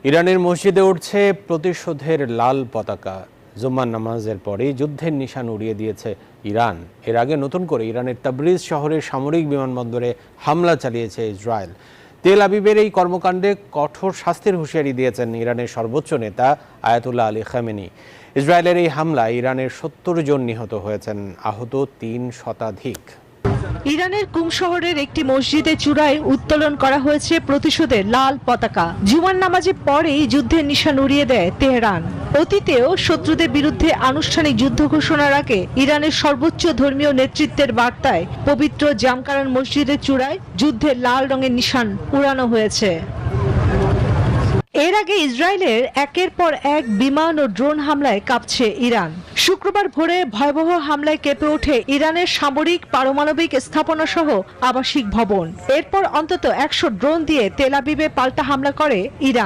ইরানের মসজিদে উঠছে প্রতিশোধের লাল পতাকা। জুম্মার নামাজের পরেই যুদ্ধের নিশান উড়িয়ে দিয়েছে ইরান। এর আগে নতুন করে ইরানের তাবরিজ শহরের সামরিক বিমানবন্দরে হামলা চালিয়েছে ইসরায়েল। তেল আবিবের এই কর্মকাণ্ডে কঠোর শাস্তির হুঁশিয়ারি দিয়েছেন ইরানের সর্বোচ্চ নেতা আয়াতুল্লাহ আলী খামেনি। ইসরায়েলের এই হামলায় ইরানের ৭০ জন নিহত হয়েছেন, আহত ৩ শতাধিক। ইরানের কুম শহরের একটি মসজিদে চূড়ায় উত্তোলন করা হয়েছে প্রতিশোধের লাল পতাকা। জুমার নামাজের পরেই যুদ্ধের নিশান উড়িয়ে দেয় তেহরান। অতীতেও শত্রুদের বিরুদ্ধে আনুষ্ঠানিক যুদ্ধ ঘোষণার আগে ইরানের সর্বোচ্চ ধর্মীয় নেতৃত্বের বার্তায় পবিত্র জামকারান মসজিদের চূড়ায় যুদ্ধের লাল রঙের নিশান উড়ানো হয়েছে। এর আগে ইসরায়েলের একের পর এক বিমান ও ড্রোন হামলায় কাঁপছে ইরান। শুক্রবার ভোরে ভয়াবহ হামলায় কেঁপে ওঠে ইরানের সামরিক পারমাণবিক স্থাপনা সহ আবাসিক ভবন। এরপর অন্তত ১০০ ড্রোন দিয়ে তেল আবিবে পাল্টা হামলা করে ইরান।